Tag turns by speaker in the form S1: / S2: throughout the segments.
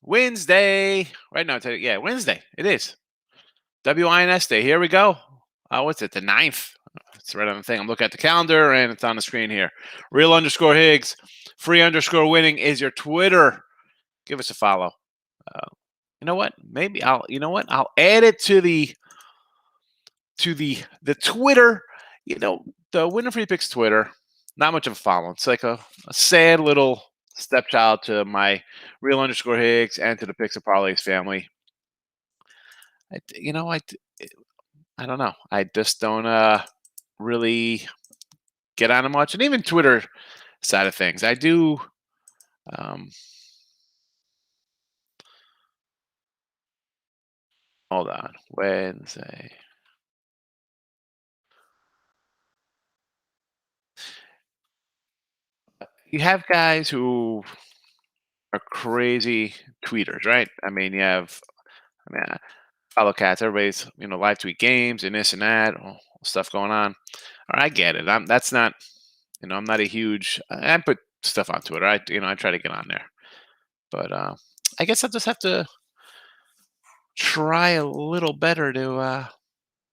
S1: Wednesday. Right now, yeah, Wednesday. It is. WINS Day. Here we go. What's it? The 9th. It's right on the thing. I'm looking at the calendar and it's on the screen here. Real_Higgs. Free_winning is your Twitter. Give us a follow. You know what? Maybe I'll. You know what? I'll add it to the Twitter. The Winner Free Picks Twitter. Not much of a follow. It's like a sad little stepchild to my Real_Higgs and to the Picks and Parlays family. I don't know. I just don't really get on it much, and even Twitter side of things. I do. Hold on, Wednesday. You have guys who are crazy tweeters, right? I mean, I follow cats. Everybody's live tweet games and this and that, all stuff going on. I get it. That's not. I'm not a huge. I put stuff on Twitter. I try to get on there, but I guess I'll just have to try a little better to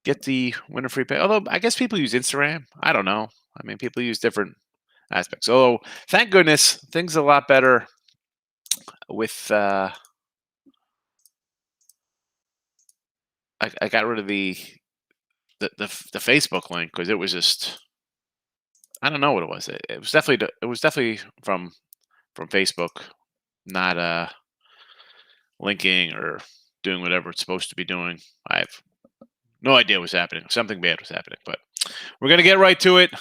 S1: get the Winner Free Pick. Although I guess people use Instagram. I don't know. I mean, people use different aspects. Oh, thank goodness, things are a lot better with. I got rid of the Facebook link because it was just. I don't know what it was. It was definitely from Facebook, not linking or doing whatever it's supposed to be doing. I have no idea what's happening. Something bad was happening, but we're gonna get right to it.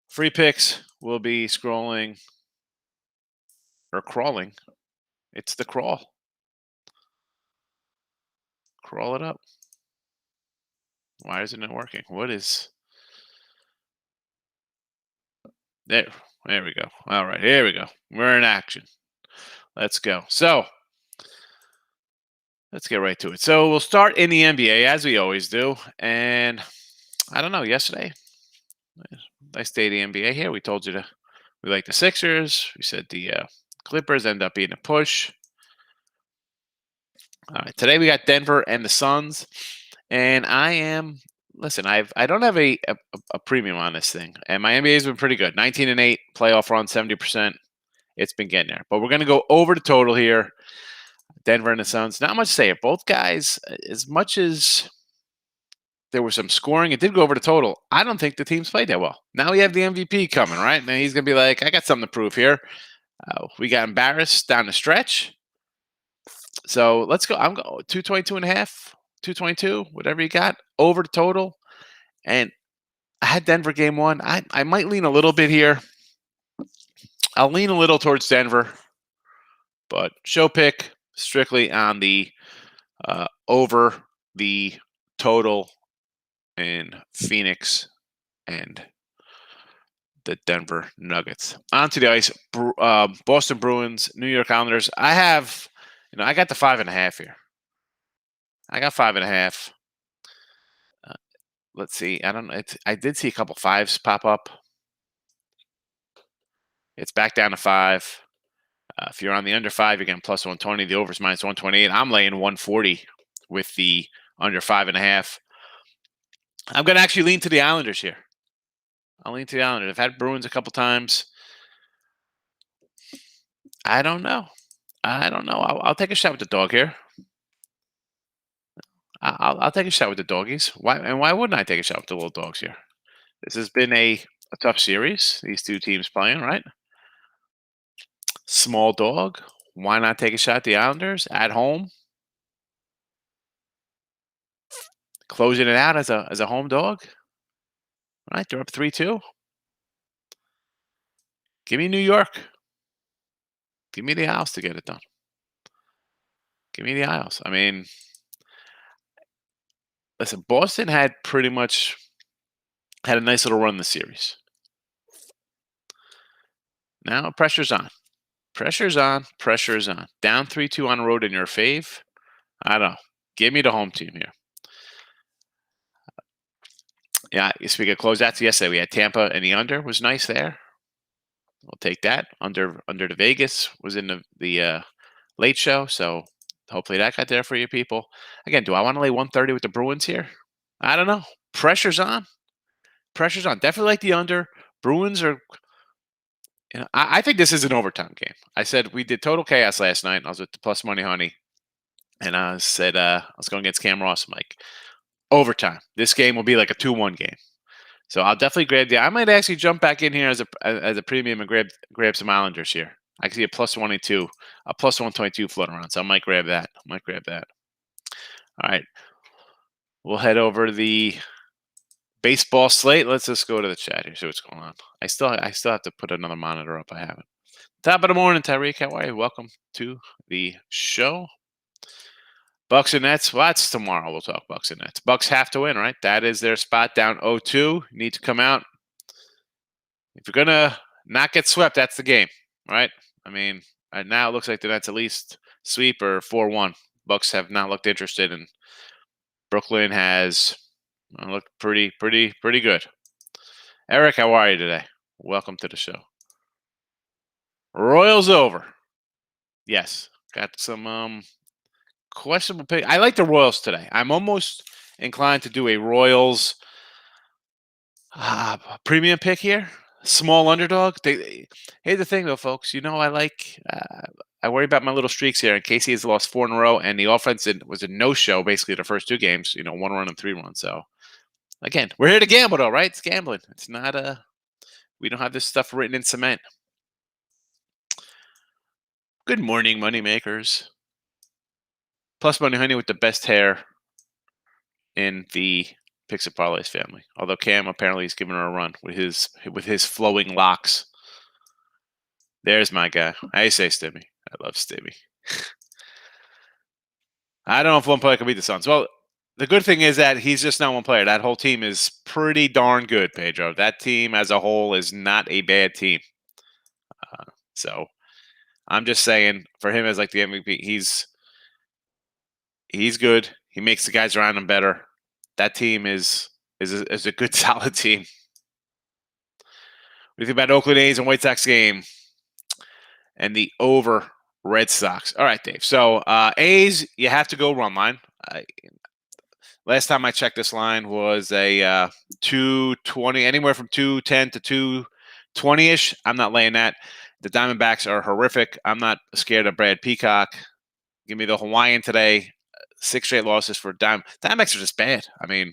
S1: Free picks will be scrolling or crawling. It's the crawl. Crawl it up. Why isn't it working? What is there? There we go. All right, here we go. We're in action. Let's go. So let's get right to it. So we'll start in the NBA as we always do. And I don't know, yesterday, nice day the NBA here. We told you we like the Sixers. We said the Clippers end up being a push. All right, today we got Denver and the Suns. And I don't have a premium on this thing. And my NBA has been pretty good. 19-8, playoff run, 70%. It's been getting there. But we're going to go over the total here. Denver and the Suns. Not much to say. Both guys, as much as there was some scoring, it did go over the total. I don't think the teams played that well. Now we have the MVP coming, right? And he's going to be like, I got something to prove here. We got embarrassed down the stretch. So let's go. I'm going 222 and a half, 222, whatever you got, over the total. And I had Denver game one. I might lean a little bit here. I'll lean a little towards Denver, but show pick strictly on the over the total in Phoenix and the Denver Nuggets. On to the ice, Boston Bruins, New York Islanders. I got the 5.5 here. I got 5.5. Let's see. I don't know. I did see a couple fives pop up. It's back down to 5. If you're on the under 5, you're getting plus 120. The over's minus 128. I'm laying 140 with the under 5.5. I'm going to actually lean to the Islanders here. I'll lean to the Islanders. I've had Bruins a couple times. I don't know. I'll take a shot with the dog here. I'll take a shot with the doggies. Why wouldn't I take a shot with the little dogs here? This has been a tough series. These two teams playing, right? Small dog. Why not take a shot at the Islanders at home? Closing it out as a home dog. All right, they're up 3-2. Give me New York. Give me the Isles to get it done. Give me the Isles. I mean, listen, Boston had pretty much had a nice little run this series. Now pressure's on. Pressure's on. Pressure's on. Down 3-2 on the road in your fave. I don't know. Give me the home team here. Yeah, speaking of closeouts, yesterday we had Tampa and the under was nice there. We'll take that. Under the Vegas was in the late show. So hopefully that got there for you people. Again, do I want to lay 130 with the Bruins here? I don't know. Pressure's on. Pressure's on. Definitely like the under. Bruins are. I think this is an overtime game. I said we did total chaos last night. I was with the plus money honey, and I said I was going against Cam Ross. I'm like overtime. This game will be like a 2-1 game. So I'll definitely grab the. I might actually jump back in here as a premium and grab some Islanders here. I can see a plus 22, a plus 122 floating around. So I might grab that. All right, we'll head over to the baseball slate. Let's just go to the chat here. See what's going on. I still have to put another monitor up. I haven't. Top of the morning, Tyreek. How are you? Welcome to the show. Bucks and Nets. Well, that's tomorrow. We'll talk Bucks and Nets. Bucks have to win, right? That is their spot down 0-2. You need to come out. If you're gonna not get swept, that's the game, right? I mean, right now it looks like the Nets at least sweep or 4-1. Bucks have not looked interested, and Brooklyn has looked pretty good. Eric, how are you today? Welcome to the show. Royals over. Yes, got some questionable pick. I like the Royals today. I'm almost inclined to do a Royals premium pick here. Small underdog. Here's the thing, though, folks. I worry about my little streaks here. And Casey has lost 4 in a row, and the offense was a no-show basically the first 2 games. 1 run and 3 runs. So again, we're here to gamble, though, right? It's gambling. It's not we don't have this stuff written in cement. Good morning, money makers. Plus Money Honey with the best hair in the Picks and Parlays family. Although Cam apparently is giving her a run with his flowing locks. There's my guy. How you say, Stimmy? I love Stimmy. I don't know if one player can beat the Suns. Well, the good thing is that he's just not one player. That whole team is pretty darn good, Pedro. That team as a whole is not a bad team. So I'm just saying, for him as like the MVP, he's good. He makes the guys around him better. That team is a good, solid team. What do you think about Oakland A's and White Sox game and the over Red Sox? All right, Dave. So A's, you have to go run line. Last time I checked, this line was a 220, anywhere from 210 to 220-ish. I'm not laying that. The Diamondbacks are horrific. I'm not scared of Brad Peacock. Give me the Hawaiian today. 6 straight losses for Diamondbacks are just bad. I mean,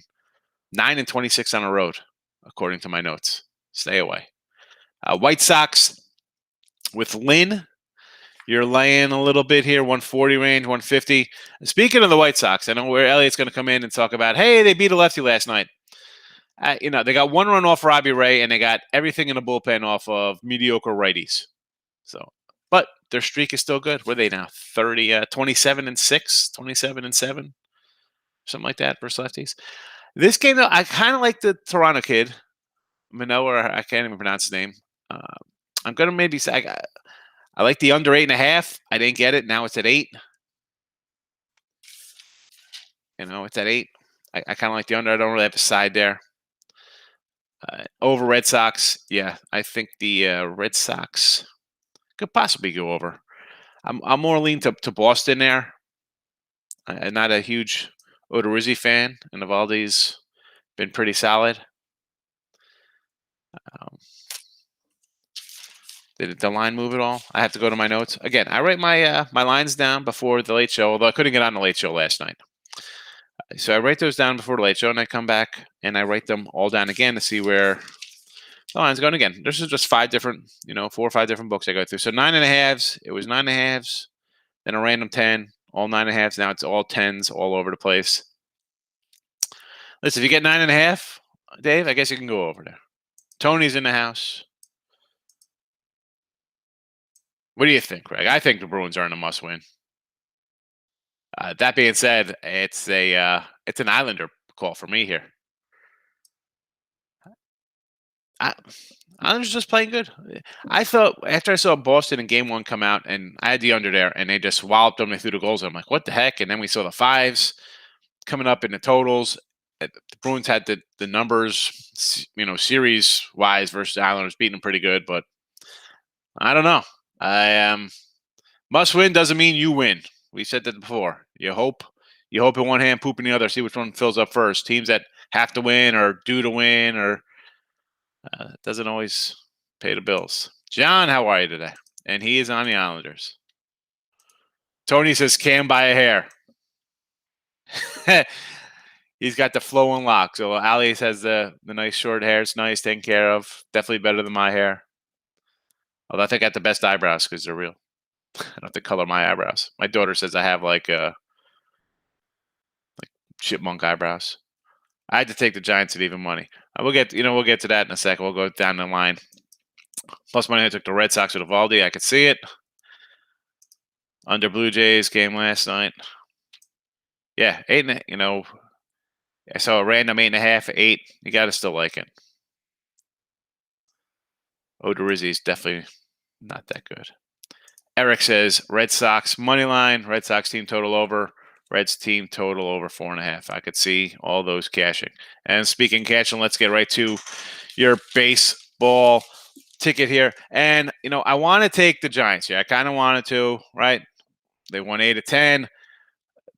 S1: 9-26 on the road, according to my notes. Stay away. White Sox with Lynn. You're laying a little bit here, 140 range, 150. Speaking of the White Sox, I know where Elliot's going to come in and talk about, hey, they beat a lefty last night. They got 1 run off Robbie Ray, and they got everything in the bullpen off of mediocre righties. But their streak is still good. Where are they now? 27-6, 27-7, something like that versus lefties. This game, though, I kind of like the Toronto kid, Manoa. I can't even pronounce his name. I'm going to maybe say I like the under 8.5. I didn't get it. Now it's at 8. It's at 8. I kind of like the under. I don't really have a side there. Over Red Sox. Yeah, I think the Red Sox could possibly go over. I'm more lean to Boston there. I'm not a huge Odorizzi fan, and Eovaldi's been pretty solid. Did the line move at all? I have to go to my notes. Again, I write my my lines down before the late show, although I couldn't get on the late show last night. So I write those down before the late show, and I come back and I write them all down again to see where the line's going again. This is just 5 different, 4 or 5 different books I go through. So 9.5s, it was 9.5s, then a random 10, all 9.5s. Now it's all 10s all over the place. Listen, if you get 9.5, Dave, I guess you can go over there. Tony's in the house. What do you think, Greg? I think the Bruins are in a must-win. That being said, it's an Islander call for me here. Islanders just playing good. I thought after I saw Boston in Game 1 come out, and I had the under there, and they just walloped them. They threw the goals. I'm like, what the heck? And then we saw the 5s coming up in the totals. The Bruins had the numbers, series-wise versus the Islanders beating them pretty good, but I don't know. Must win doesn't mean you win. We said that before. You hope in one hand, poop in the other, see which one fills up first. Teams that have to win or due to win or doesn't always pay the bills. John, how are you today? And he is on the Islanders. Tony says Cam by a hair. He's got the flowing locks. So Alice has the nice short hair. It's nice, taken care of. Definitely better than my hair. Although I think I got the best eyebrows because they're real. I don't have to color my eyebrows. My daughter says I have like chipmunk eyebrows. I had to take the Giants at even money. We'll get to that in a second. We'll go down the line. Plus money, I took the Red Sox with Evaldi. I could see it. Under Blue Jays game last night. Yeah, 8. I saw a random 8.5, 8. You got to still like it. Odorizzi is definitely not that good. Eric says Red Sox money line. Red Sox team total over. Reds team total over 4.5. I could see all those cashing. And speaking cashing, let's get right to your baseball ticket here. And, I want to take the Giants here. I kind of wanted to, right? They won 8 of 10,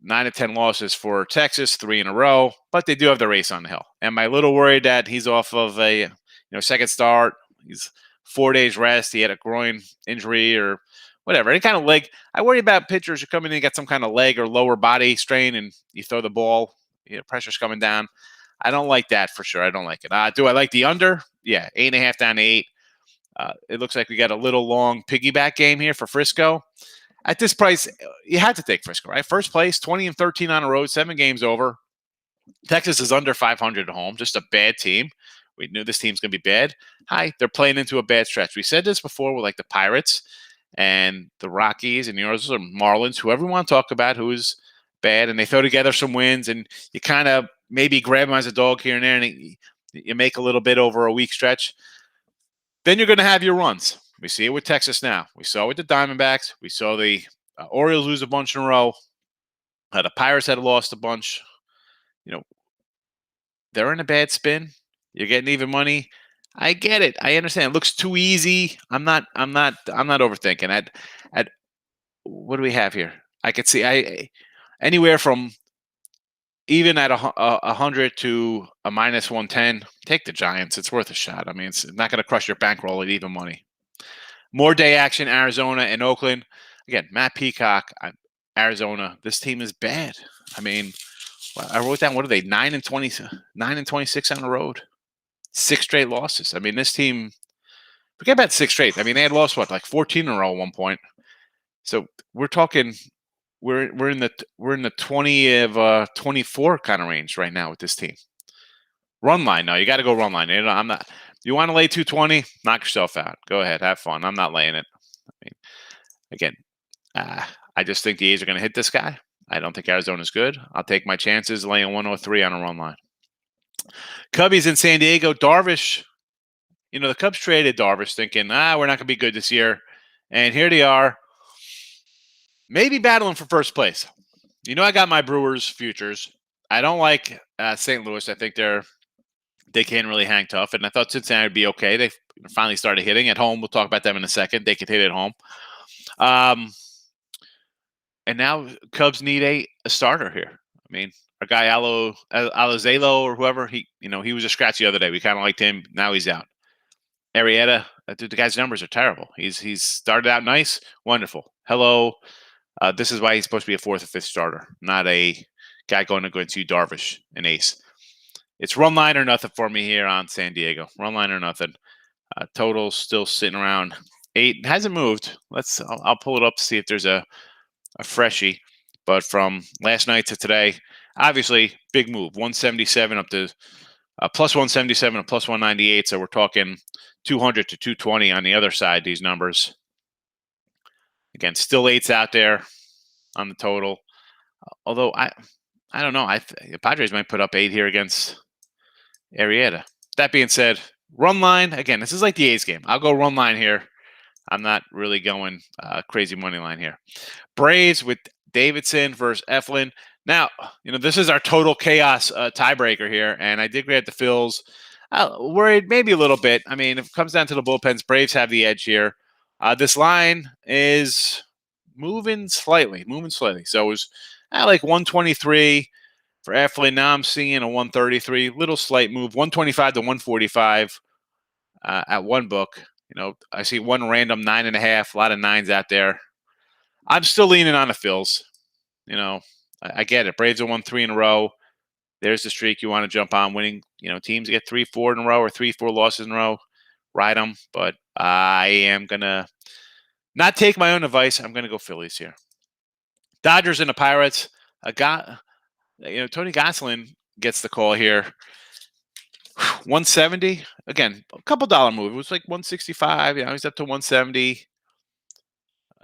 S1: 9 of 10 losses for Texas, 3 in a row. But they do have the race on the hill. Am I a little worried that he's off of a second start? He's 4 days rest. He had a groin injury or whatever, any kind of leg. I worry about pitchers who come in and get some kind of leg or lower body strain and you throw the ball, pressure's coming down. I don't like that for sure. I don't like it. Do I like the under? Yeah, 8.5 down to 8. It looks like we got a little long piggyback game here for Frisco. At this price, you had to take Frisco, right? First place, 20 and 13 on the road, 7 games over. Texas is under 500 at home, just a bad team. We knew this team's going to be bad. They're playing into a bad stretch. We said this before with like the Pirates and the Rockies and the Marlins, whoever you want to talk about who is bad, and they throw together some wins, and you kind of maybe grab them as a dog here and there, and you make a little bit over a week stretch. Then you're going to have your runs. We see it with Texas now. We saw it with the Diamondbacks. We saw the Orioles lose a bunch in a row. The Pirates had lost a bunch. They're in a bad spin. You're getting even money. I get it. I understand. It looks too easy. I'm not overthinking. At what do we have here? I could see anywhere from even at 100 to a minus 110. Take the Giants. It's worth a shot. I mean, it's not going to crush your bankroll at even money. More day action, Arizona and Oakland. Again, Matt Peacock, Arizona. This team is bad. I mean, I wrote down, what are they? 9 and 26 on the road. 6 straight losses. I mean, this team, forget about 6 straight. I mean, they had lost like 14 in a row at one point. So we're talking, we're in the 20 of 24 kind of range right now with this team. Run line, no, you got to go run line. I'm not. You want to lay 220? Knock yourself out. Go ahead, have fun. I'm not laying it. I mean, again, I just think the A's are going to hit this guy. I don't think Arizona's good. I'll take my chances laying 103 on a run line. Cubbies in San Diego. Darvish, the Cubs traded Darvish thinking, we're not going to be good this year. And here they are, maybe battling for first place. I got my Brewers futures. I don't like St. Louis. I think they can't really hang tough. And I thought Cincinnati would be okay. They finally started hitting at home. We'll talk about them in a second. They could hit at home. And now Cubs need a starter here. I mean, our guy Alozalo or whoever, he was a scratch the other day. We kind of liked him. Now he's out. Arrieta, the guy's numbers are terrible. He's started out nice, wonderful. Hello. This is why he's supposed to be a 4th or 5th starter, not a guy going against you, Darvish, an ace. It's run line or nothing for me here on San Diego. Run line or nothing. Total still sitting around 8. It hasn't moved. I'll pull it up to see if there's a freshie. But from last night to today, obviously big move. 177 up to plus 177 and plus 198. So we're talking 200 to 220 on the other side, these numbers. Again, still 8s out there on the total. Although I don't know. The Padres might put up 8 here against Arrieta. That being said, run line. Again, this is like the A's game. I'll go run line here. I'm not really going crazy money line here. Braves with Davidson versus Eflin. Now, this is our total chaos tiebreaker here, and I did grab the Phils. Worried maybe a little bit. I mean, if it comes down to the bullpens, Braves have the edge here. This line is moving slightly. So it was at like 123 for athlete. Now I'm seeing a 133, little slight move, 125 to 145 at one book. I see one random 9.5, a lot of nines out there. I'm still leaning on the Phils. I get it. Braves have won 3 in a row. There's the streak you want to jump on. Winning, teams get 3-4 in a row or 3-4 losses in a row. Ride them. But I am going to not take my own advice. I'm going to go Phillies here. Dodgers and the Pirates. Tony Gonsolin gets the call here. 170. Again, a couple dollar move. It was like 165. He's up to 170.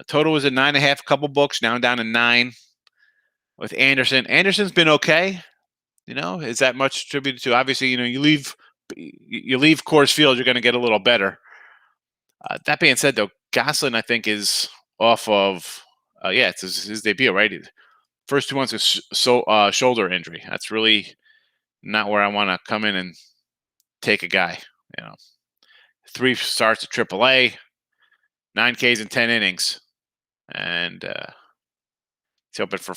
S1: Total was at 9.5. A couple books. Now down to 9 with Anderson. Anderson's been okay. Is that much attributed to? Obviously, you leave Coors Field, you're going to get a little better. That being said, though, Gonsolin, I think, is off of it's his debut, right? First 2 months of shoulder injury. That's really not where I want to come in and take a guy. 3 starts at AAA, 9 Ks in 10 innings, and he's open for.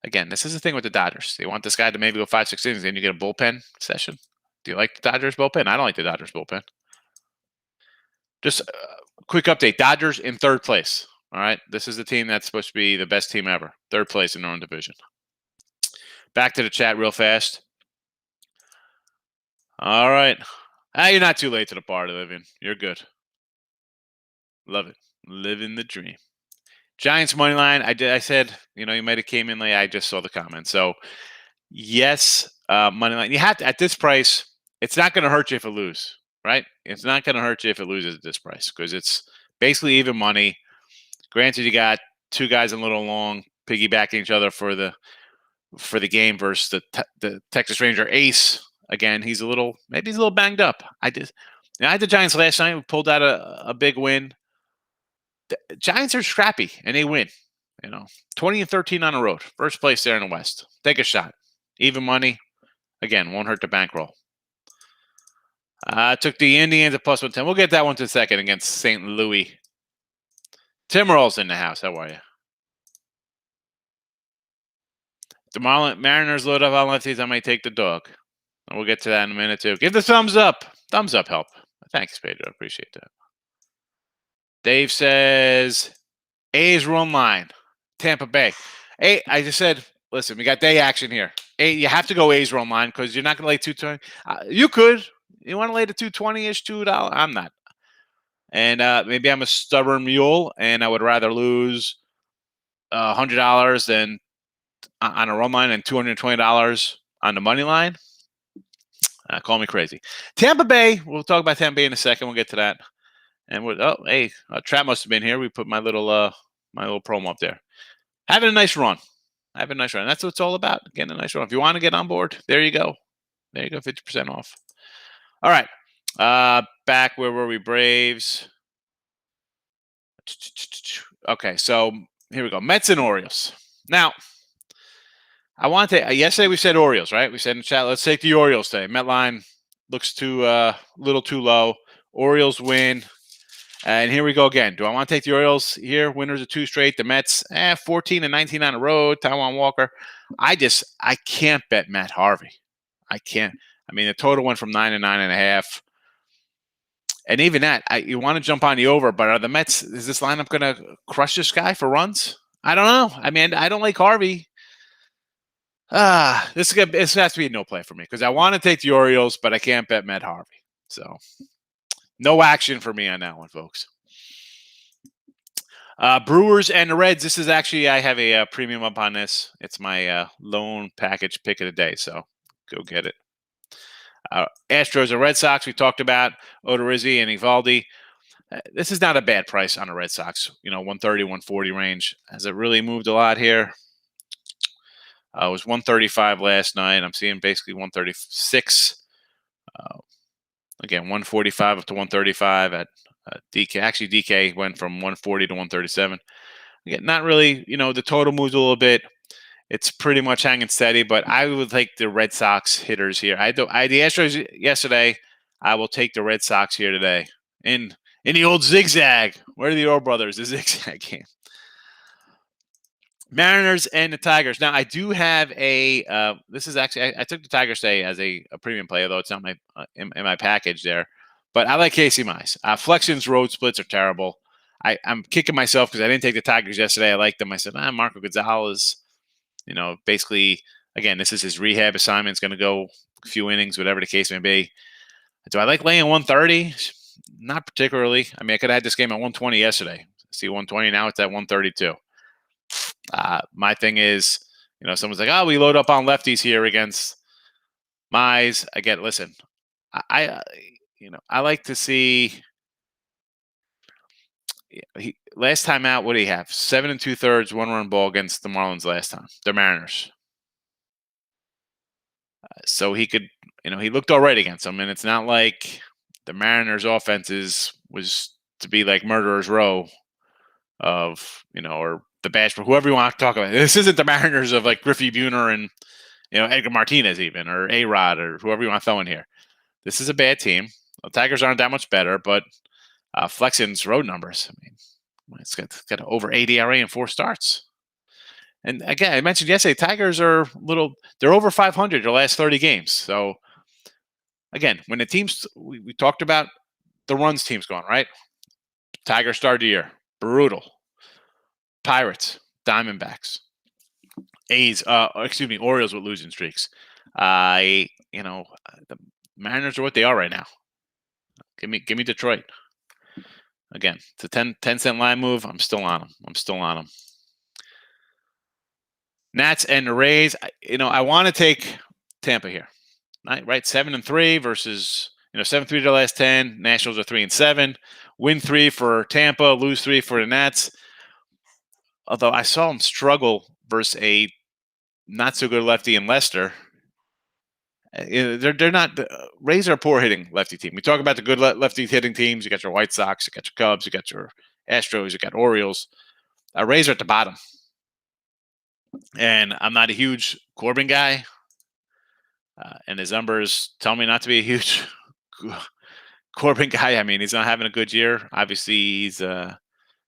S1: Again, this is the thing with the Dodgers. They want this guy to maybe go 5-6 innings, then you get a bullpen session. Do you like the Dodgers bullpen? I don't like the Dodgers bullpen. Just a quick update. Dodgers in 3rd place. All right. This is the team that's supposed to be the best team ever. 3rd place in their own division. Back to the chat real fast. All right. You're not too late to the party, Living. You're good. Love it. Living the dream. Giants money line. I said, you might have came in late. I just saw the comment. So, yes, money line. You have to, at this price, it's not going to hurt you if it loses, right? It's not going to hurt you if it loses at this price because it's basically even money. Granted, you got 2 guys in a little long piggybacking each other for the game versus the Texas Ranger ace. Again, he's a little banged up. I had the Giants last night. We pulled out a big win. The Giants are scrappy and they win. 20-13 on the road. 1st place there in the West. Take a shot. Even money. Again, won't hurt the bankroll. I took the Indians at +110. We'll get that one to the second against St. Louis. Tim Roll's in the house. How are you? The Mariners load up on lefties. I might take the dog. We'll get to that in a minute, too. Give the thumbs up. Thumbs up help. Thanks, Pedro. I appreciate that. Dave says, A's run line. Tampa Bay. Hey, I just said, listen, we got day action here. Hey, you have to go A's run line because you're not going to lay 220. You could. You want to lay the 220-ish, $2? I'm not. And maybe I'm a stubborn mule, and I would rather lose $100 than on a run line and $220 on the money line. Call me crazy. Tampa Bay. We'll talk about Tampa Bay in a second. We'll get to that. And Trap must have been here. We put my little promo up there. Having a nice run. That's what it's all about. Getting a nice run. If you want to get on board, there you go. 50% off. All right. Back where were we? Braves. Okay, so here we go. Mets and Orioles. Now, I want to. Yesterday we said Orioles, right? We said in the chat, let's take the Orioles today. Met line looks little too low. Orioles win. And here we go again. Do I want to take the Orioles here? Winners of 2 straight. The Mets, 14-19 on the road. Taijuan Walker. I can't bet Matt Harvey. I can't. I mean, the total went from 9 to 9.5. And even that, you want to jump on the over, but are the Mets, is this lineup going to crush this guy for runs? I don't know. I mean, I don't like Harvey. This has to be a no play for me because I want to take the Orioles, but I can't bet Matt Harvey. So no action for me on that one, folks. Brewers and the Reds. This is actually, I have a premium up on this. It's my loan package pick of the day, so go get it. Astros and Red Sox, we talked about Odorizzi and Evaldi. This is not a bad price on the Red Sox, 130, 140 range. Has it really moved a lot here? It was 135 last night. I'm seeing basically 136. Again, 145 up to 135 at DK. Actually, DK went from 140 to 137. Again, not really, the total moves a little bit. It's pretty much hanging steady, but I would take the Red Sox hitters here. I had the Astros yesterday. I will take the Red Sox here today in the old zigzag. Where are the Orr brothers? The zigzag game. Mariners and the Tigers. Now, I do have a. This is actually I took the Tigers today as a premium play, although it's not my in my package there. But I like Casey Mize. Flexion's road splits are terrible. I'm kicking myself because I didn't take the Tigers yesterday. I liked them. I said, Marco Gonzalez. Basically, again, this is his rehab assignment. It's going to go a few innings, whatever the case may be. Do I like laying 130? Not particularly. I mean, I could have had this game at 120 yesterday. See 120 now. It's at 132. My thing is, someone's like, "Oh, we load up on lefties here against Mize." Again, listen, I like to see. Last time out, what do he have? 7 2/3, 1-run ball against the Marlins last time. The Mariners. So he could, he looked all right against them, and it's not like the Mariners' offenses was to be like murderers row of, or the Bashford, whoever you want to talk about. This isn't the Mariners of like Griffey Buhner and Edgar Martinez even, or A-Rod, or whoever you want to throw in here. This is a bad team. The Tigers aren't that much better, but Flexion's road numbers. I mean, it's got over 80 ERA in 4 starts. And again, I mentioned yesterday, Tigers are they're over 500 their last 30 games. So again, when the teams, we talked about the runs teams going, right? Tigers started the year, brutal. Pirates, Diamondbacks, Orioles with losing streaks. The Mariners are what they are right now. Give me Detroit. Again, it's a 10-cent line move. I'm still on them. Nats and the Rays. I want to take Tampa here. Right? 7-3 versus 7-3 to the last 10. Nationals are 3-7. Win 3 for Tampa, lose 3 for the Nats. Although I saw them struggle versus a not so good lefty in Lester. They're not. Rays are a poor hitting lefty team. We talk about the good lefty hitting teams. You got your White Sox, you got your Cubs, you got your Astros, you got Orioles. Rays are at the bottom. And I'm not a huge Corbin guy. And his numbers tell me not to be a huge Corbin guy. I mean, he's not having a good year. Obviously, he's not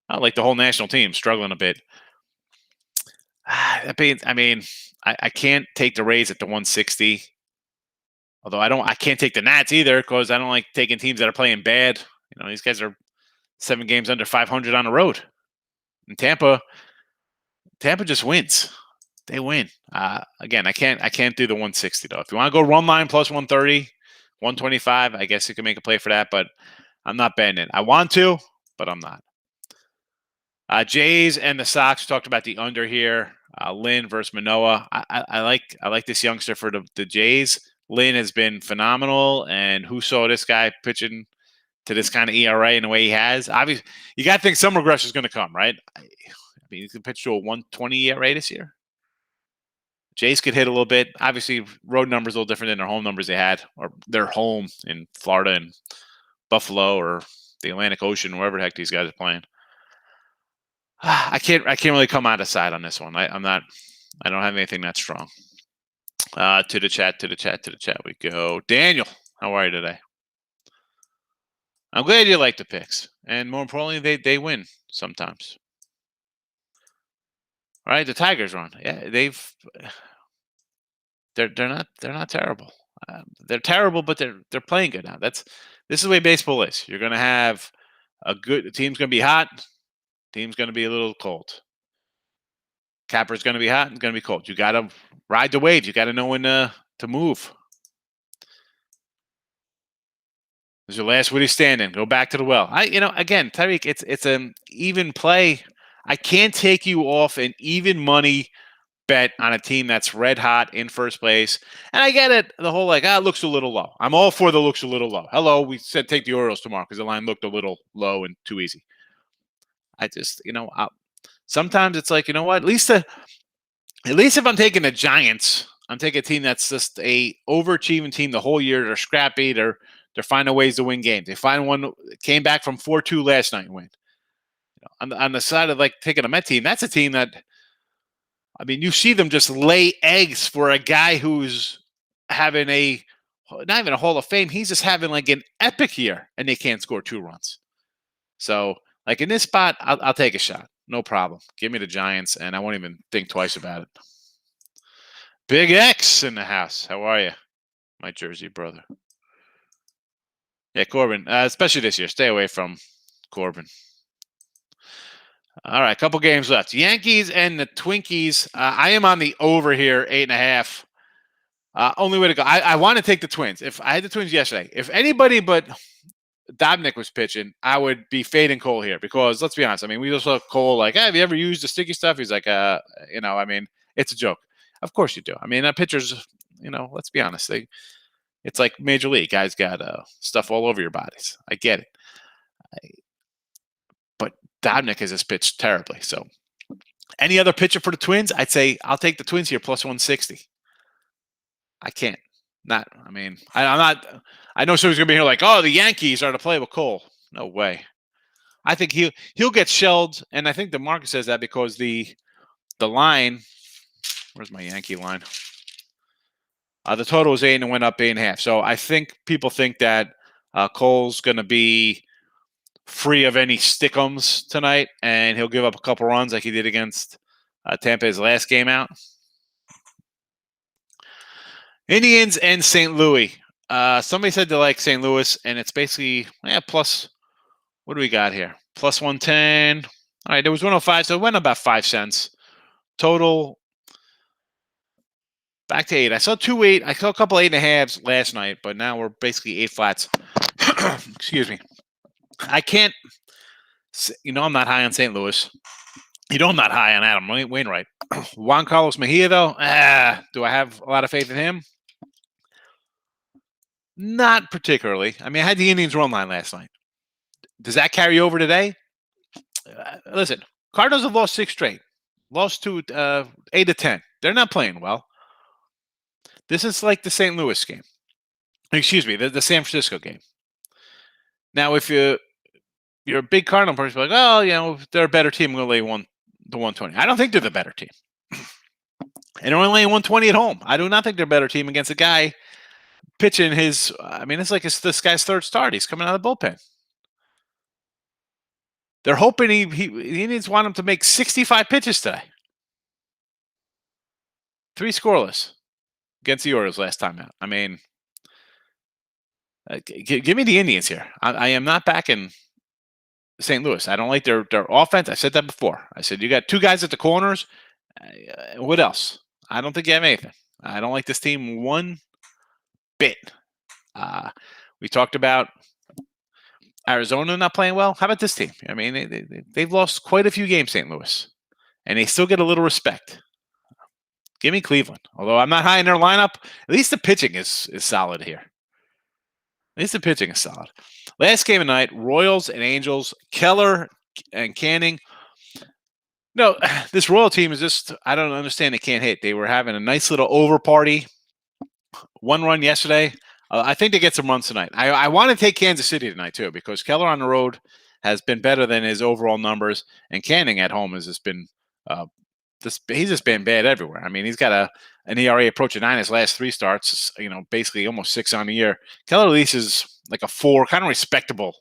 S1: like the whole national team, struggling a bit. I can't take the Rays at the 160. Although I can't take the Nats either because I don't like taking teams that are playing bad. These guys are 7 games under 500 on the road. And Tampa just wins. They win. Again, I can't do the 160 though. If you want to go run line plus 130, 125, I guess you can make a play for that, but I'm not betting it. I want to, but I'm not. Jays and the Sox talked about the under here. Lynn versus Manoah. I like this youngster for the Jays. Lynn has been phenomenal, and who saw this guy pitching to this kind of ERA in the way he has? Obviously, you got to think some regression is going to come, right? I mean, he can pitch to a 120 ERA this year. Jays could hit a little bit. Obviously, road numbers a little different than their home numbers they had, or their home in Florida and Buffalo or the Atlantic Ocean, wherever the heck these guys are playing. I can't really come out of side on this one. I don't have anything that strong. To the chat we go. Daniel, how are you today? I'm glad you like the picks, and more importantly, they win sometimes. All right, the Tigers run. Yeah, they're not terrible. They're terrible, but they're playing good now. This is the way baseball is. You're going to have the team's going to be hot. Team's going to be a little cold. Capper's going to be hot and going to be cold. You got to ride the wave. You got to know when to move. This is your last Woody standing. Go back to the well. Again, Tyreek, it's an even play. I can't take you off an even money bet on a team that's red hot in first place. And I get it. The whole it looks a little low. I'm all for the looks a little low. Hello, we said take the Orioles tomorrow because the line looked a little low and too easy. I just, sometimes it's like, what? At least if I'm taking the Giants, I'm taking a team that's just a overachieving team the whole year. They're scrappy. They're finding ways to win games. They find one, came back from 4-2 last night and win. On the side of taking a Met team, that's a team that, you see them just lay eggs for a guy who's having not even a Hall of Fame. He's just having an epic year, and they can't score 2 runs. So, in this spot, I'll take a shot. No problem. Give me the Giants, and I won't even think twice about it. Big X in the house. How are you, my Jersey brother? Yeah, Corbin. Especially this year. Stay away from Corbin. All right, couple games left. Yankees and the Twinkies. I am on the over here, 8.5. Only way to go. I want to take the Twins. If I had the Twins yesterday, if anybody but Dobnik was pitching, I would be fading Cole here because let's be honest. I mean, we just saw Cole like, hey, have you ever used the sticky stuff? He's like, I mean, it's a joke. Of course you do. I mean, pitchers, let's be honest. It's like Major League. Guys got stuff all over your bodies. I get it. But Dobnik has just pitched terribly. So any other pitcher for the Twins, I'd say I'll take the Twins here plus 160. I can't. Not. I mean, I'm not. I know somebody's gonna be here like, oh, the Yankees are to play with Cole. No way. I think he'll get shelled, and I think the market says that because the line. Where's my Yankee line? The total was 8 and it went up 8.5. So I think people think that Cole's going to be free of any stickums tonight, and he'll give up a couple runs like he did against Tampa his last game out. Indians and St. Louis. Somebody said they like St. Louis, and it's basically plus. What do we got here? Plus 110. All right, there was 105, so it went about 5 cents. Total back to 8. I saw 2.8. I saw a couple 8.5s last night, but now we're basically 8 flats. Excuse me. I can't. I'm not high on St. Louis. I'm not high on Adam Wainwright. Juan Carlos Mejia, though, do I have a lot of faith in him? Not particularly. I mean, I had the Indians run line last night. Does that carry over today? Listen, Cardinals have lost 6 straight. Lost to 8 of 10. They're not playing well. This is like the St. Louis game. Excuse me, the San Francisco game. Now, if you're a big Cardinal person, like, oh, they're a better team. We'll lay the 120. I don't think they're the better team. And they're only laying 120 at home. I do not think they're a better team against a guy pitching his. I mean, it's like this guy's third start. He's coming out of the bullpen. They're hoping the Indians want him to make 65 pitches today. 3 scoreless against the Orioles last time out. I mean, give me the Indians here. I am not backing St. Louis. I don't like their offense. I said that before. I said you got 2 guys at the corners. What else? I don't think you have anything. I don't like this team one bit. We talked about Arizona not playing well. How about this team? I mean, they've lost quite a few games, St. Louis, and they still get a little respect. Give me Cleveland. Although I'm not high in their lineup, at least the pitching is solid here. At least the pitching is solid. Last game of night, Royals and Angels, Keller and Canning. No, this Royal team is just, I don't understand they can't hit. They were having a nice little over party. 1 run yesterday. I think they get some runs tonight. I want to take Kansas City tonight, too, because Keller on the road has been better than his overall numbers, and Canning at home has just been he's just been bad everywhere. I mean, he's got an ERA approaching 9 his last 3 starts, basically almost 6 on the year. Keller at least is like a 4, kind of respectable.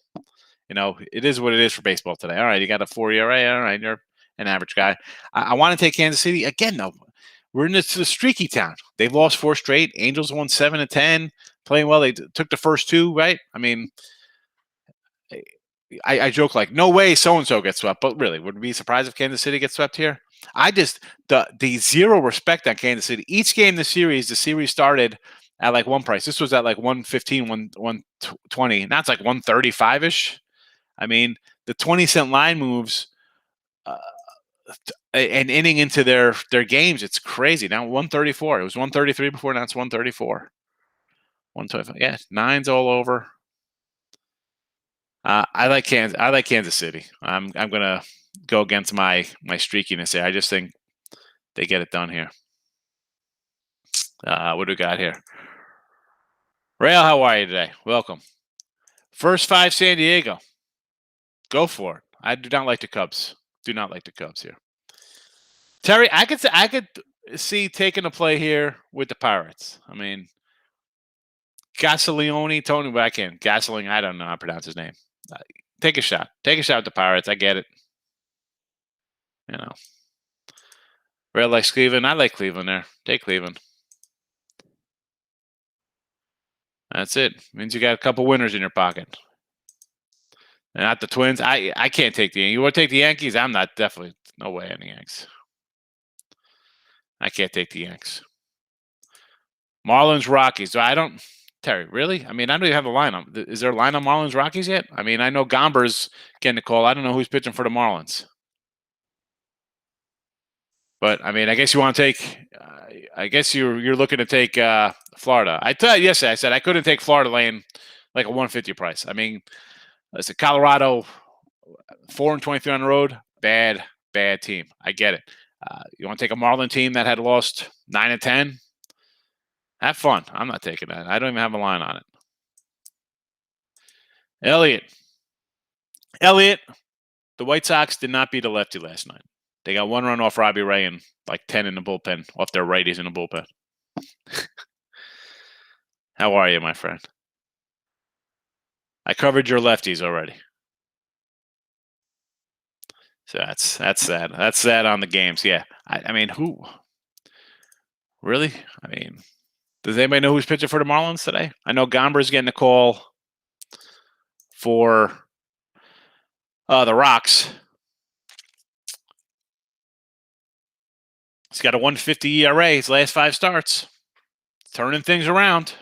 S1: It is what it is for baseball today. All right, you got a 4 ERA. All right, you're an average guy. I want to take Kansas City. Again, though, we're in the streaky town. They've lost 4 straight. Angels won 7 of 10. Playing well. They took the first 2, right? I mean, I joke like, no way so-and-so gets swept. But really, would we be surprised if Kansas City gets swept here? I just, the zero respect on Kansas City. Each game in the series started at like one price. This was at like 115, 120. Now it's like 135-ish. I mean, the 20-cent line moves an inning into their games. It's crazy. Now 134. It was 133 before. Now it's 134. 125. Yeah, 9's all over. I like Kansas City. I'm gonna go against my streakiness here. I just think they get it done here. What do we got here? Rail, how are you today? Welcome. First 5 San Diego. Go for it. I do not like the Cubs. Do not like the Cubs here. Terry, I could see taking a play here with the Pirates. I mean, Gasolioni, Tony back in. Gasoline, I don't know how to pronounce his name. Take a shot. Take a shot at the Pirates. I get it. You know, Red likes Cleveland. I like Cleveland there. Take Cleveland. That's it. Means you got a couple winners in your pocket. And not the Twins. I can't take the Yankees. You want to take the Yankees? I'm not definitely no way on the Yanks. I can't take the Yanks. Marlins Rockies. So I don't. Terry, really? I mean, I don't even have a lineup. Is there a line on Marlins Rockies yet? I mean, I know Gomber's getting a call. I don't know who's pitching for the Marlins. But I mean, I guess you want to take. I guess you're looking to take Florida. I thought yesterday I said I couldn't take Florida laying like a 150 price. I mean, listen, Colorado 4-23 on the road, bad team. I get it. You want to take a Marlin team that had lost 9-10? Have fun. I'm not taking that. I don't even have a line on it. Elliott, the White Sox did not beat a lefty last night. They got one run off Robbie Ray and like 10 in the bullpen, off their righties in the bullpen. How are you, my friend? I covered your lefties already. So that's that. That's that on the games. Yeah. I mean, who really? I mean, does anybody know who's pitching for the Marlins today? I know Gomber's getting a call for the Rocks. He's got a 150 ERA his last 5 starts. Turning things around.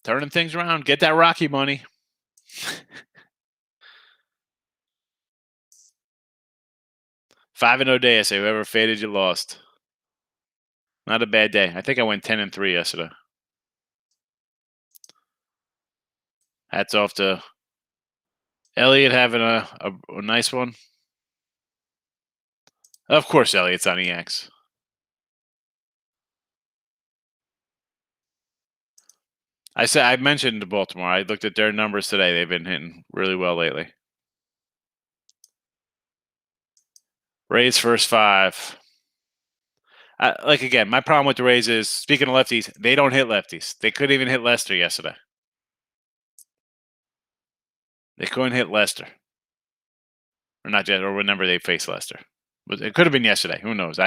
S1: Turning things around. Get that Rocky money. 5-0 day, I say. Whoever faded, you lost. Not a bad day. I think I went 10-3 yesterday. Hats off to Elliott having a nice one. Of course, Elliott's on EX. I mentioned Baltimore. I looked at their numbers today. They've been hitting really well lately. Rays first 5. Like again, my problem with the Rays is, speaking of lefties, they don't hit lefties. They couldn't even hit Lester yesterday. They couldn't hit Lester, or not yet, or whenever they faced Lester. But it could have been yesterday. Who knows?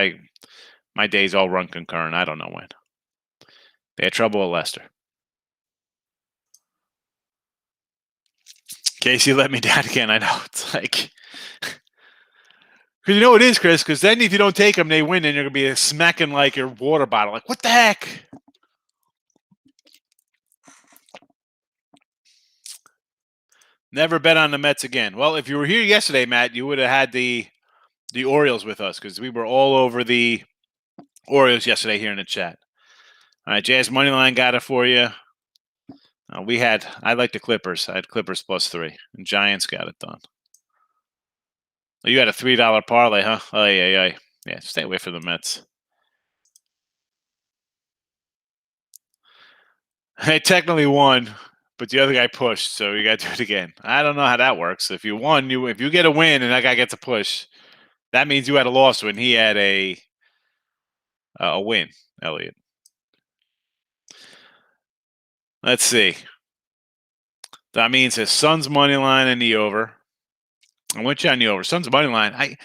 S1: My days all run concurrent. I don't know when. They had trouble with Lester. Casey let me down again. I know. It's like, because you know it is, Chris. Because then if you don't take them, they win, and you're gonna be smacking like your water bottle. Like, what the heck? Never bet on the Mets again. Well, if you were here yesterday, Matt, you would have had the Orioles with us, because we were all over the Orioles yesterday here in the chat. All right, Jazz Moneyline got it for you. I like the Clippers. I had Clippers +3, and Giants got it done. Oh, you had a $3 parlay, huh? Oh, yeah. Yeah, stay away from the Mets. I technically won, but the other guy pushed, so you got to do it again. I don't know how that works. If you get a win and that guy gets a push, that means you had a loss when he had a win, Elliot. Let's see. That means his Suns money line and the over. I went you on the over. Suns money line.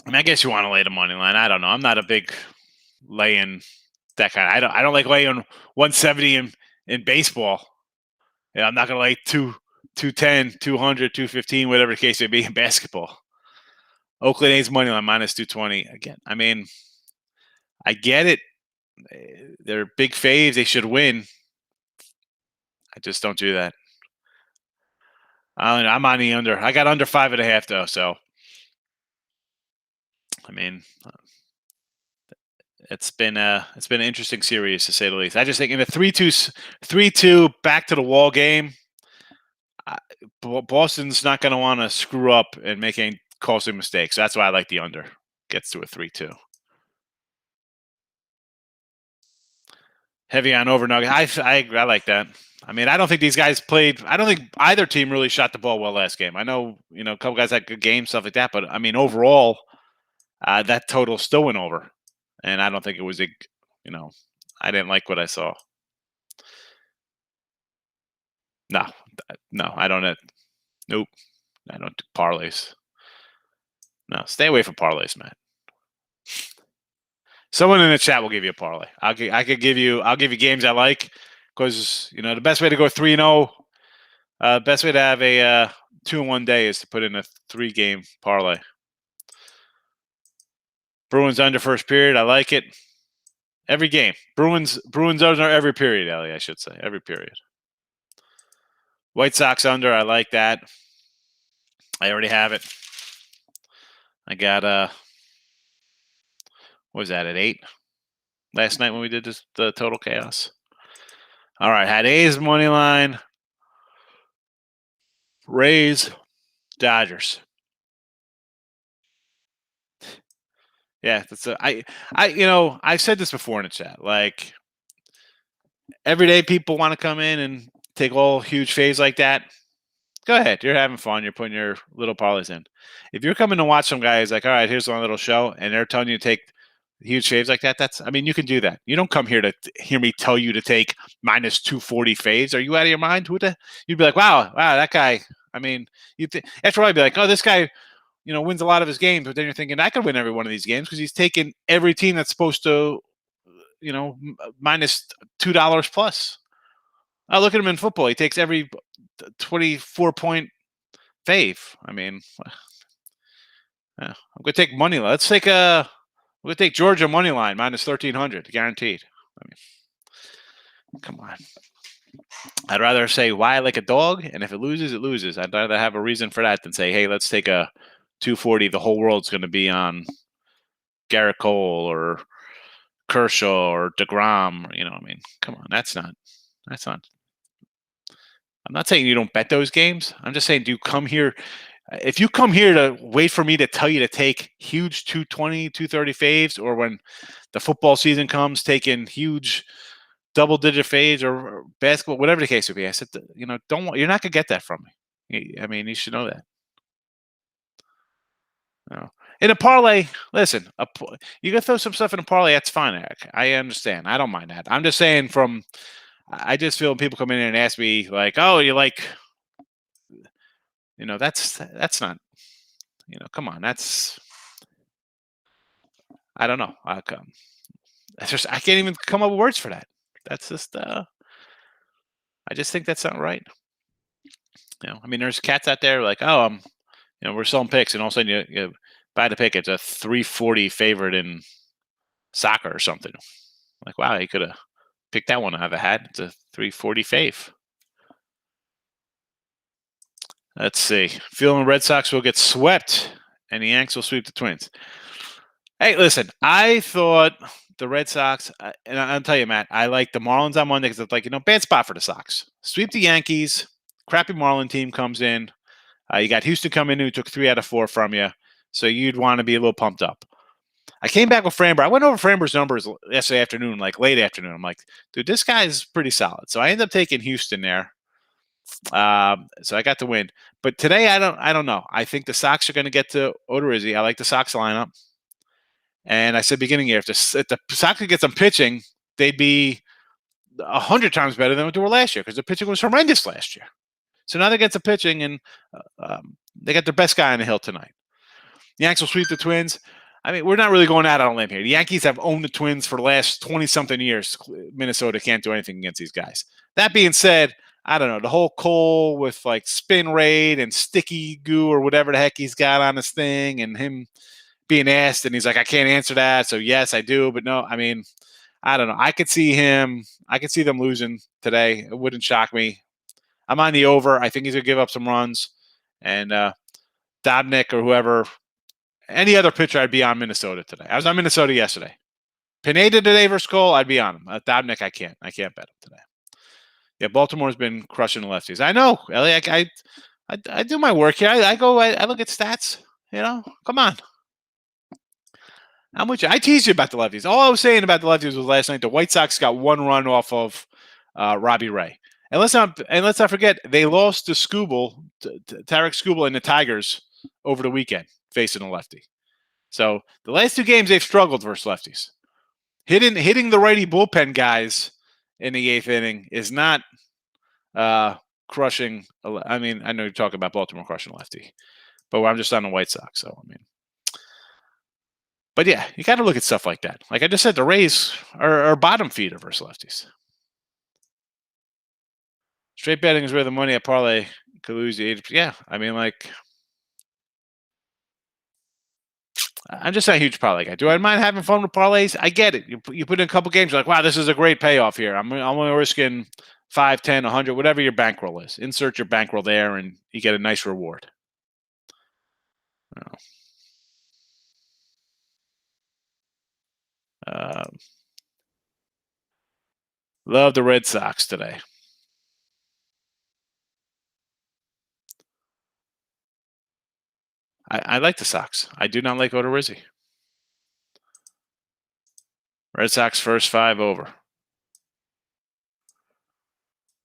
S1: I guess you want to lay the money line. I don't know. I'm not a big laying that kind. I don't like laying 170 in baseball. Yeah, I'm not gonna lay 210, 200, 215, whatever the case may be in basketball. Oakland A's money line -220. Again, I mean, I get it. They're big faves. They should win. I just don't do that. I'm on the under. I got under 5.5 though. So, I mean, it's been an interesting series to say the least. I just think in a 3-2 back to the wall game, Boston's not going to want to screw up and make any costly mistakes. That's why I like the under. Gets to a 3-2. Heavy on over Nuggets. I like that. I mean, I don't think these guys played. I don't think either team really shot the ball well last game. I know, a couple guys had good games, stuff like that. But I mean, overall, that total still went over, and I don't think it was I didn't like what I saw. No, I don't. Nope. I don't do parlays. No, stay away from parlays, man. Someone in the chat will give you a parlay. I'll give you games I like because the best way to go 3-0. Best way to have a 2-1 day is to put in a 3-game parlay. Bruins under first period. I like it. Every game. Bruins under every period, Ellie, I should say. Every period. White Sox under. I like that. I already have it. I got what was that at 8? Last night when we did the total chaos. All right, had A's money line. Rays, Dodgers. Yeah, I've said this before in the chat. Like every day people want to come in and take all huge faves like that. Go ahead. You're having fun. You're putting your little parlays in. If you're coming to watch some guys like, all right, here's one little show, and they're telling you to take huge faves like that, you can do that. You don't come here to hear me tell you to take minus 240 faves. Are you out of your mind? You'd be like, wow, that guy. After all, I'd be like, oh, this guy, wins a lot of his games. But then you're thinking, I could win every one of these games because he's taken every team that's supposed to, minus $2 plus. Oh, look at him in football. He takes every 24-point fave. I'm going to take money line. We're going to take Georgia money line minus 1,300, guaranteed. Come on. I'd rather say why I like a dog, and if it loses, it loses. I'd rather have a reason for that than say, hey, let's take a 240. The whole world's going to be on Garrett Cole or Kershaw or DeGrom. Come on. That's not. I'm not saying you don't bet those games. I'm just saying, do you come here? If you come here to wait for me to tell you to take huge 220, 230 faves, or when the football season comes, taking huge double-digit faves or basketball, whatever the case would be, I said, you're not going to get that from me. You should know that. No. In a parlay, listen, you can throw some stuff in a parlay. That's fine, Eric. I understand. I don't mind that. I'm just saying I just feel when people come in here and ask me like, oh, you like, that's not, come on. I don't know. I can't even come up with words for that. That's just, I just think that's not right. There's cats out there like, oh, we're selling picks, and all of a sudden you buy the pick. It's a 340 favorite in soccer or something. Like, wow, you could have picked that one out of a hat. It's a 340 fave. Let's see. Feeling Red Sox will get swept, and the Yanks will sweep the Twins. Hey, listen, I thought the Red Sox, and I'll tell you, Matt, I like the Marlins on Monday because it's like, bad spot for the Sox. Sweep the Yankees. Crappy Marlin team comes in. You got Houston coming in who took 3 out of 4 from you. So you'd want to be a little pumped up. I came back with Framber. I went over Framber's numbers yesterday afternoon, like late afternoon. I'm like, dude, this guy is pretty solid. So I ended up taking Houston there. So I got the win. But today, I don't know. I think the Sox are going to get to Odorizzi. I like the Sox lineup. And I said beginning year, if the Sox could get some pitching, they'd be 100 times better than what they were last year because the pitching was horrendous last year. So now they get some pitching, and they got their best guy on the hill tonight. The Yanks will sweep the Twins. We're not really going out on a limb here. The Yankees have owned the Twins for the last 20-something years. Minnesota can't do anything against these guys. That being said, I don't know. The whole Cole with like spin rate and sticky goo or whatever the heck he's got on his thing, and him being asked, and he's like, I can't answer that. So yes, I do, but no. I don't know. I could see them losing today. It wouldn't shock me. I'm on the over. I think he's going to give up some runs. And Dobnik or whoever, any other pitcher, I'd be on Minnesota today. I was on Minnesota yesterday. Pineda today versus Cole, I'd be on him. Dobnik, I can't bet him today. Yeah, Baltimore's been crushing the lefties. I know, Ellie. I do my work here. I look at stats. Come on. I'm with you. I teased you about the lefties. All I was saying about the lefties was last night the White Sox got 1 run off of Robbie Ray. And let's not forget, they lost to Tarek Skubal and the Tigers over the weekend facing a lefty. So the last 2 games they've struggled versus lefties. Hitting the righty bullpen guys in the 8th inning is not crushing. I mean, I know you're talking about Baltimore crushing a lefty, but I'm just on the White Sox. So I mean, but yeah, you got to look at stuff like that. Like I just said, the Rays are bottom feeder versus lefties. Straight betting is where the money at parlay could lose you 80%. Yeah, I mean, like I'm just not a huge parlay guy. Do I mind having fun with parlays? I get it. You put in a couple games, you're like, wow, this is a great payoff here. I'm only risking 5, 10, 100, whatever your bankroll is. Insert your bankroll there, and you get a nice reward. Uh, love the Red Sox today. I like the Sox. I do not like Odorizzi. Red Sox first 5 over.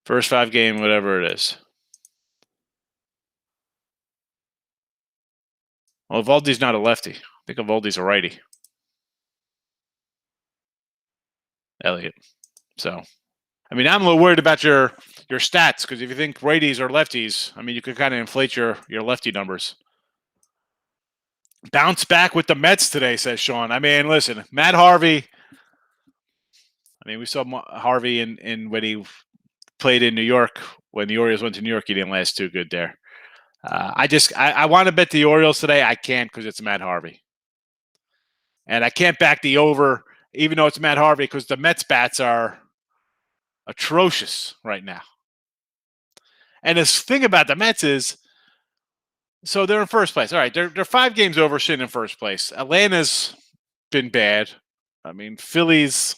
S1: First 5 game, whatever it is. Well, Evaldi's not a lefty. I think Evaldi's a righty. Elliott. So, I mean, I'm a little worried about your stats because if you think righties or lefties, I mean, you could kind of inflate your lefty numbers. Bounce back with the Mets today, says Sean. I mean, listen, Matt Harvey. I mean, we saw Harvey in when he played in New York. When the Orioles went to New York, he didn't last too good there. I want to bet the Orioles today. I can't because it's Matt Harvey. And I can't back the over, even though it's Matt Harvey, because the Mets bats are atrocious right now. And the thing about the Mets is, so they're in first place. All right, they're 5 games over sitting in first place. Atlanta's been bad. I mean, Philly's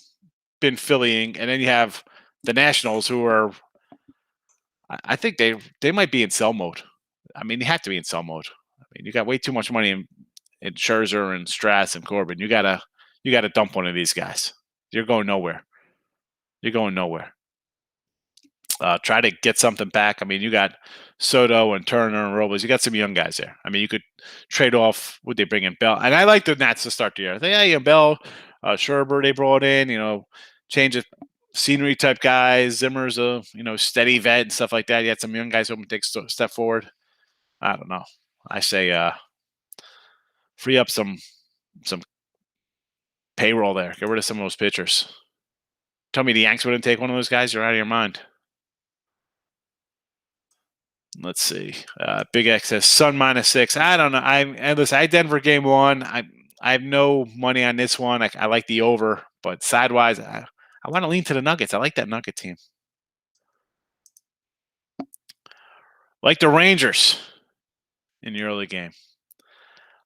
S1: been Phillying, and then you have the Nationals, who are, I think they might be in sell mode. I mean, you have to be in sell mode. I mean, you got way too much money in Scherzer and Strass and Corbin. You gotta dump one of these guys. You're going nowhere. You're going nowhere. Try to get something back. I mean, you got Soto and Turner and Robles. You got some young guys there. I mean, you could trade off. Would they bring in Bell? And I like the Nats to start the year. I think, yeah, Bell, Scherzer they brought in. Change of scenery type guys. Zimmer's a steady vet and stuff like that. You had some young guys who can take a step forward. I don't know. I say free up some payroll there. Get rid of some of those pitchers. Tell me the Yanks wouldn't take one of those guys. You're out of your mind. Let's see. Big X says Sun -6. I don't know. I Denver game 1. I have no money on this one. I like the over, but sidewise, I want to lean to the Nuggets. I like that Nugget team. Like the Rangers in the early game.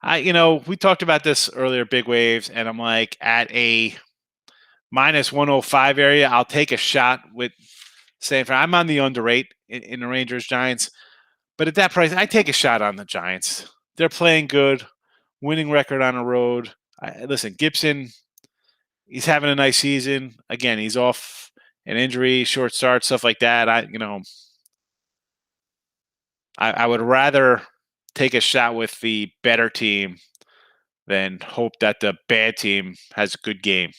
S1: We talked about this earlier, big waves, and I'm like at a -105 area. I'll take a shot with Stanford. I'm on the under 8 in the Rangers Giants. But at that price, I take a shot on the Giants. They're playing good, winning record on the road. Listen, Gibson, he's having a nice season. Again, he's off an injury, short start, stuff like that. I would rather take a shot with the better team than hope that the bad team has a good game.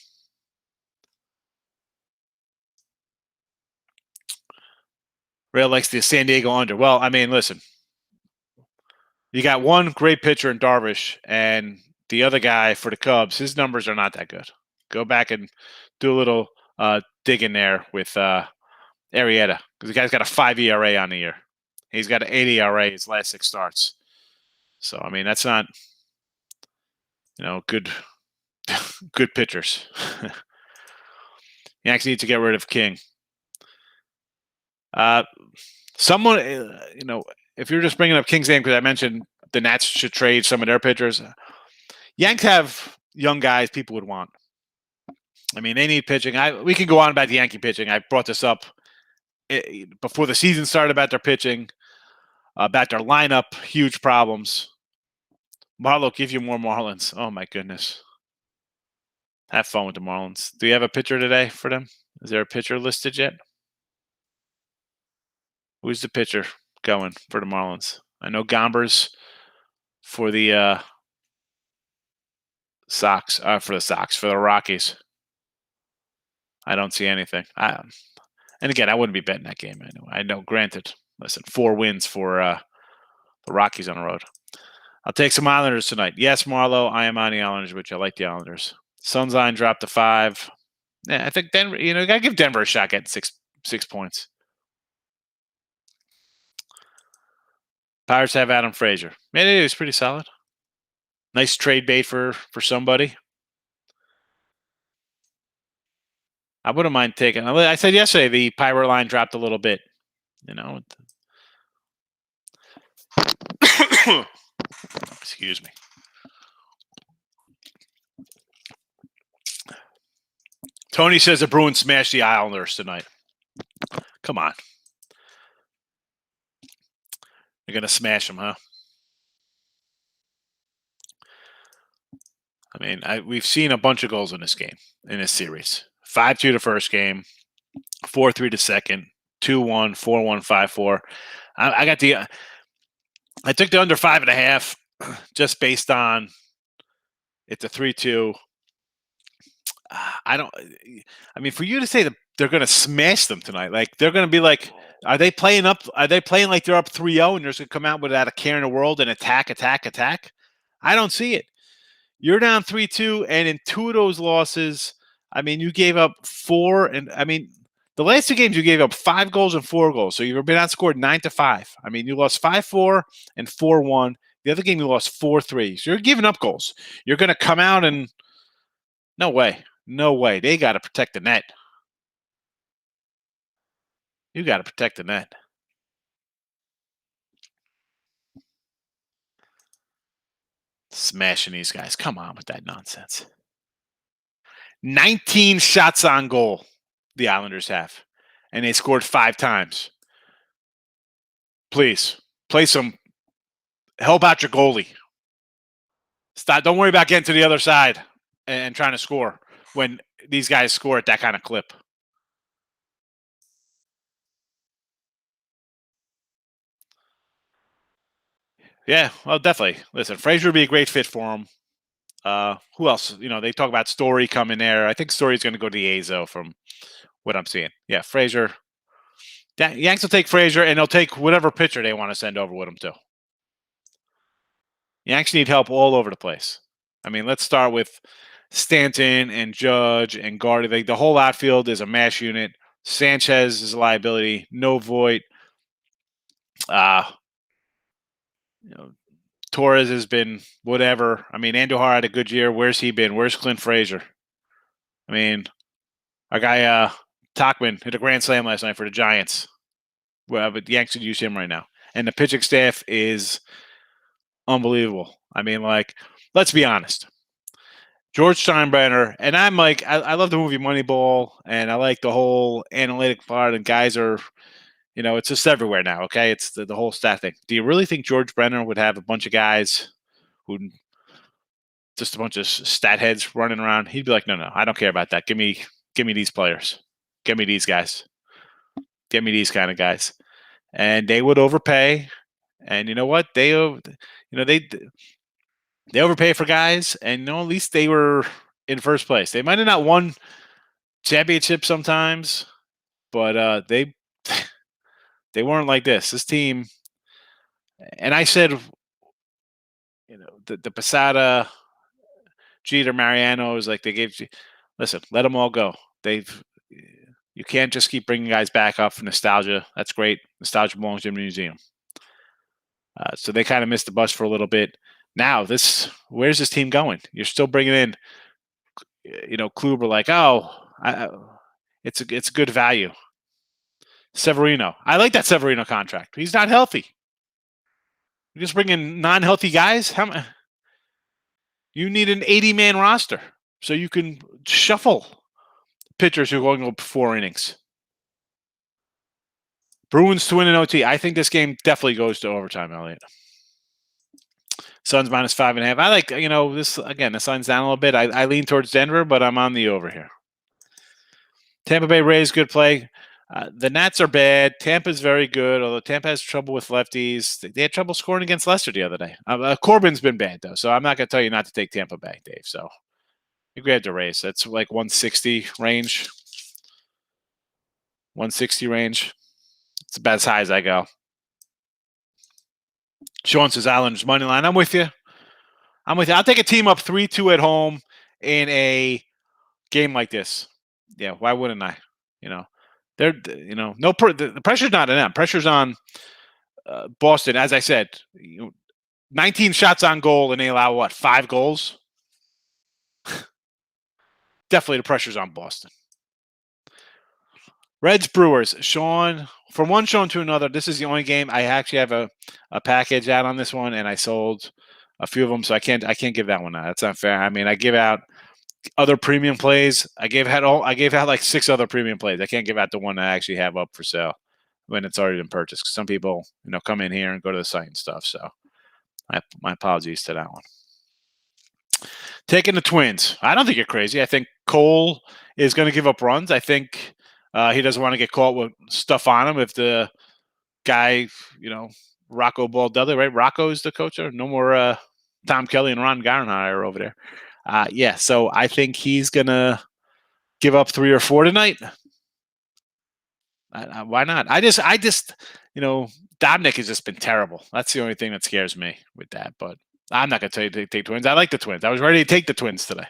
S1: Real likes the San Diego under. Well, I mean, listen. You got one great pitcher in Darvish, and the other guy for the Cubs, his numbers are not that good. Go back and do a little digging there with Arrieta, because the guy's got a 5 ERA on the year. He's got an 8 ERA his last 6 starts. So, I mean, that's not, good good pitchers. Yanks need to get rid of King. Someone, if you're just bringing up King's name because I mentioned the Nats should trade some of their pitchers, Yanks have young guys people would want. I mean, they need pitching. We can go on about the Yankee pitching. I brought this up before the season started about their pitching, about their lineup, huge problems. Marlowe, give you more Marlins. Oh, my goodness. Have fun with the Marlins. Do you have a pitcher today for them? Is there a pitcher listed yet? Who's the pitcher going for the Marlins? I know Gomber's for the Sox, for the Rockies. I don't see anything. And again, I wouldn't be betting that game anyway. I know, granted, listen, 4 wins for the Rockies on the road. I'll take some Islanders tonight. Yes, Marlo, I am on the Islanders, which I like the Islanders. Suns line dropped to 5. Yeah, I think Denver, you got to give Denver a shot at 6 points. Pirates have Adam Frazier. Man, it is pretty solid. Nice trade bait for somebody. I wouldn't mind taking. I said yesterday the Pirate line dropped a little bit. Excuse me. Tony says the Bruins smashed the Islanders tonight. Come on. You're going to smash them, huh? I mean, we've seen a bunch of goals in this game, in this series. 5-2 the first game, 4-3 the second, 2-1, 4-1, 5-4. I took the under 5.5 just based on it's a 3-2. For you to say that they're going to smash them tonight, like they're going to be like, are they playing like they're up 3-0 and they're just going to come out without a care in the world and attack? I don't see it. You're down 3-2, and in 2 of those losses, you gave up 4, and the last 2 games you gave up 5 goals and 4 goals, so you've been outscored 9-5. You lost 5-4 and 4-1. The other game you lost 4-3. So you're giving up goals. You're going to come out and no way. They got to protect the net. You got to protect the net. Smashing these guys. Come on with that nonsense. 19 shots on goal the Islanders have, and they scored 5 times. Please, play some. Help out your goalie. Stop. Don't worry about getting to the other side and trying to score when these guys score at that kind of clip. Yeah, well, definitely. Listen, Frazier would be a great fit for him. Who else? They talk about Story coming there. I think Story's going to go to the A's, though, from what I'm seeing. Yeah, Frazier. Yanks will take Frazier, and they'll take whatever pitcher they want to send over with them, too. Yanks need help all over the place. Let's start with Stanton and Judge and Gardy. The whole outfield is a mash unit. Sanchez is a liability. No Voit. Torres has been whatever. Andujar had a good year. Where's he been? Where's Clint Frazier? Our guy Tachman hit a grand slam last night for the Giants. Well, but the Yanks could use him right now. And the pitching staff is unbelievable. Let's be honest. George Steinbrenner, and I'm like, I love the movie Moneyball, and I like the whole analytic part, and guys are, it's just everywhere now, okay? It's the whole stat thing. Do you really think George Brenner would have a bunch of guys who just a bunch of stat heads running around? He'd be like, no, I don't care about that. Give me these players. Give me these guys. Give me these kind of guys. And they would overpay. And you know what? They overpay for guys, and at least they were in first place. They might have not won championships sometimes, but they weren't like this. This team, and I said, the Posada, Jeter, Mariano is like they gave. Listen, let them all go. You can't just keep bringing guys back up for nostalgia. That's great. Nostalgia belongs in the museum. So they kind of missed the bus for a little bit. Now, where's this team going? You're still bringing in, Kluber, like, it's a good value. Severino. I like that Severino contract. He's not healthy. You just bring in non-healthy guys? You need an 80-man roster so you can shuffle pitchers who are going to go 4 innings. Bruins to win in OT. I think this game definitely goes to overtime, Elliot. Suns -5.5. I like, this, again, the Suns down a little bit. I lean towards Denver, but I'm on the over here. Tampa Bay Rays, good play. The Nats are bad. Tampa's very good, although Tampa has trouble with lefties. They had trouble scoring against Leicester the other day. Corbin's been bad, though, so I'm not going to tell you not to take Tampa Bay, Dave. So you grab the Rays. That's like 160 range. 160 range. It's about as high as I go.
S2: Sean says Islanders money line. I'm with you. I'll take a team up 3-2 at home in a game like this. Yeah, why wouldn't I? They're the pressure's not on them. Pressure's on Boston. As I said, 19 shots on goal and they allow what, 5 goals? Definitely the pressure's on Boston. Reds Brewers. Sean, from one Sean to another, this is the only game I actually have a package out on this one, and I sold a few of them, so I can't give that one out. That's not fair. I mean, I give out other premium plays. I gave out like 6 other premium plays. I can't give out the one I actually have up for sale when it's already been purchased. Some people, come in here and go to the site and stuff. So my apologies to that one. Taking the Twins. I don't think you're crazy. I think Cole is going to give up runs. I think he doesn't want to get caught with stuff on him if the guy, Rocco Baldelli, right? Rocco's the coach. No more Tom Kelly and Ron Gardenhire over there. So I think he's going to give up 3 or 4 tonight. Why not? I just, Dominic has just been terrible. That's the only thing that scares me with that. But I'm not going to tell you to take Twins. I like the Twins. I was ready to take the Twins today.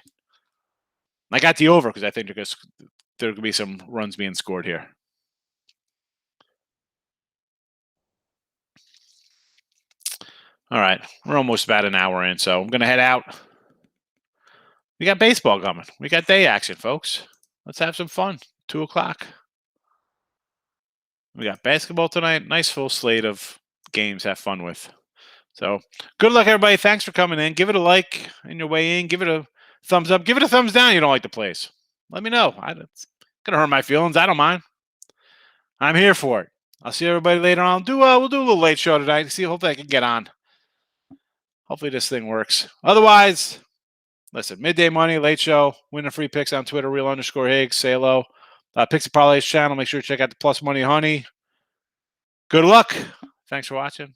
S2: I got the over because I think there could be some runs being scored here. All right. We're almost about an hour in, so I'm going to head out. We got baseball coming. We got day action, folks. Let's have some fun. 2 o'clock. We got basketball tonight. Nice full slate of games to have fun with. So good luck, everybody. Thanks for coming in. Give it a like on your way in. Give it a thumbs up. Give it a thumbs down. You don't like the place. Let me know. It's going to hurt my feelings. I don't mind. I'm here for it. I'll see everybody later on. We'll do a little late show tonight. Hopefully I can get on. Hopefully this thing works. Otherwise, listen, midday money, late show, winning free picks on Twitter, real_Higgs. Say hello. Picks and Parlays channel. Make sure you check out the Plus Money Honey. Good luck. Thanks for watching.